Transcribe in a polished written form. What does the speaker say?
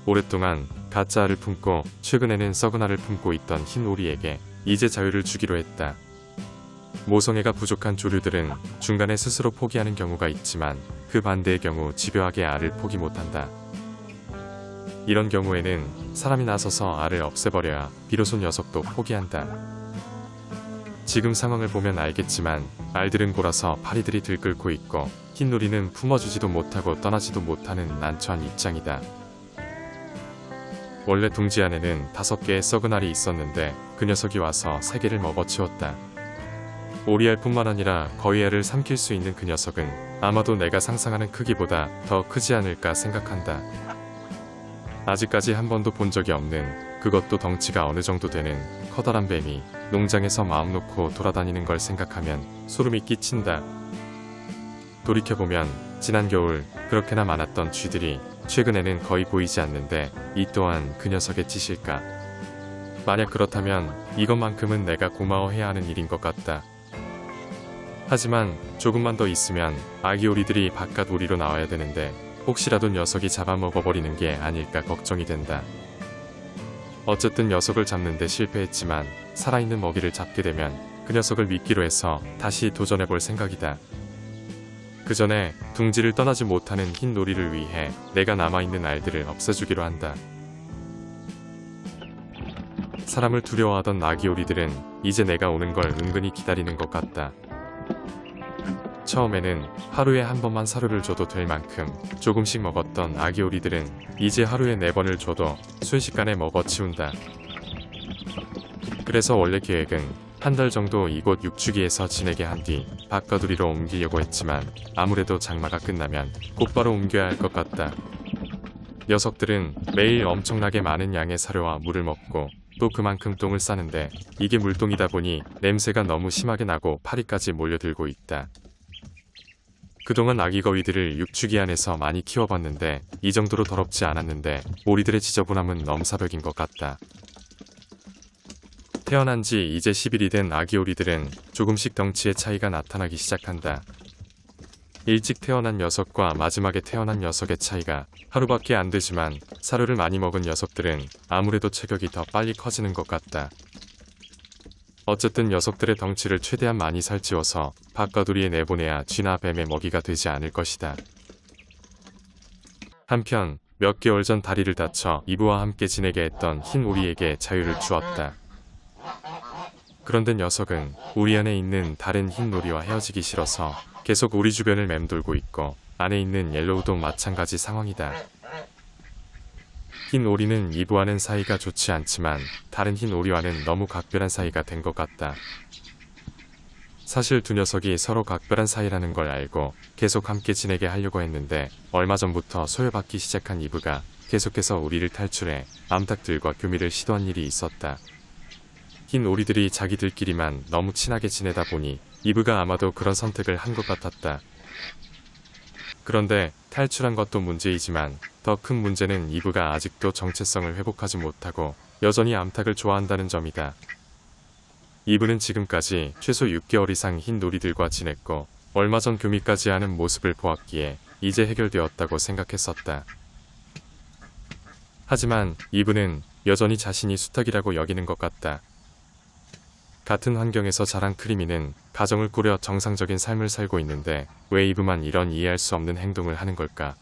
오랫동안 가짜 알을 품고 최근에는 썩은 알을 품고 있던 흰 오리에게 이제 자유를 주기로 했다. 모성애가 부족한 조류들은 중간에 스스로 포기하는 경우가 있지만 그 반대의 경우 집요하게 알을 포기 못한다. 이런 경우에는 사람이 나서서 알을 없애버려야 비로소 녀석도 포기한다. 지금 상황을 보면 알겠지만 알들은 골아서 파리들이 들끓고 있고 흰오리는 품어주지도 못하고 떠나지도 못하는 난처한 입장이다. 원래 둥지 안에는 5개의 썩은 알이 있었는데 그 녀석이 와서 3개를 먹어치웠다. 오리알뿐만 아니라 거위 알을 삼킬 수 있는 그 녀석은 아마도 내가 상상하는 크기보다 더 크지 않을까 생각한다. 아직까지 한 번도 본 적이 없는, 그것도 덩치가 어느 정도 되는 커다란 뱀이 농장에서 마음 놓고 돌아다니는 걸 생각하면 소름이 끼친다. 돌이켜보면 지난 겨울 그렇게나 많았던 쥐들이 최근에는 거의 보이지 않는데 이 또한 그 녀석의 짓일까? 만약 그렇다면 이것만큼은 내가 고마워해야 하는 일인 것 같다. 하지만 조금만 더 있으면 아기 오리들이 바깥 오리로 나와야 되는데 혹시라도 녀석이 잡아먹어버리는 게 아닐까 걱정이 된다. 어쨌든 녀석을 잡는데 실패했지만 살아있는 먹이를 잡게 되면 그 녀석을 미끼로 해서 다시 도전해볼 생각이다. 그 전에 둥지를 떠나지 못하는 흰 오리를 위해 내가 남아있는 알들을 없애주기로 한다. 사람을 두려워하던 아기 오리들은 이제 내가 오는 걸 은근히 기다리는 것 같다. 처음에는 하루에 한 번만 사료를 줘도 될 만큼 조금씩 먹었던 아기 오리들은 이제 하루에 4번을 줘도 순식간에 먹어치운다. 그래서 원래 계획은 한 달 정도 이곳 육축이에서 지내게 한 뒤 바깥우리로 옮기려고 했지만 아무래도 장마가 끝나면 곧바로 옮겨야 할 것 같다. 녀석들은 매일 엄청나게 많은 양의 사료와 물을 먹고 또 그만큼 똥을 싸는데 이게 물똥이다 보니 냄새가 너무 심하게 나고 파리까지 몰려들고 있다. 그동안 아기 거위들을 육축이 안에서 많이 키워봤는데 이 정도로 더럽지 않았는데 오리들의 지저분함은 넘사벽인 것 같다. 태어난 지 이제 10일이 된 아기 오리들은 조금씩 덩치의 차이가 나타나기 시작한다. 일찍 태어난 녀석과 마지막에 태어난 녀석의 차이가 하루밖에 안 되지만 사료를 많이 먹은 녀석들은 아무래도 체격이 더 빨리 커지는 것 같다. 어쨌든 녀석들의 덩치를 최대한 많이 살찌워서 바깥우리에 내보내야 쥐나 뱀의 먹이가 되지 않을 것이다. 한편 몇 개월 전 다리를 다쳐 이브와 함께 지내게 했던 흰 오리에게 자유를 주었다. 그런데 녀석은 우리 안에 있는 다른 흰 오리와 헤어지기 싫어서 계속 우리 주변을 맴돌고 있고 안에 있는 옐로우도 마찬가지 상황이다. 흰 오리는 이브와는 사이가 좋지 않지만 다른 흰 오리와는 너무 각별한 사이가 된 것 같다. 사실 두 녀석이 서로 각별한 사이라는 걸 알고 계속 함께 지내게 하려고 했는데 얼마 전부터 소외받기 시작한 이브가 계속해서 우리를 탈출해 암탉들과 교미를 시도한 일이 있었다. 흰 오리들이 자기들끼리만 너무 친하게 지내다 보니 이브가 아마도 그런 선택을 한 것 같았다. 그런데 탈출한 것도 문제이지만 더 큰 문제는 이브가 아직도 정체성을 회복하지 못하고 여전히 암탉을 좋아한다는 점이다. 이브는 지금까지 최소 6개월 이상 흰 오리들과 지냈고 얼마 전 교미까지 하는 모습을 보았기에 이제 해결되었다고 생각했었다. 하지만 이브는 여전히 자신이 수탉이라고 여기는 것 같다. 같은 환경에서 자란 크리미는 가정을 꾸려 정상적인 삶을 살고 있는데 왜 이브만 이런 이해할 수 없는 행동을 하는 걸까?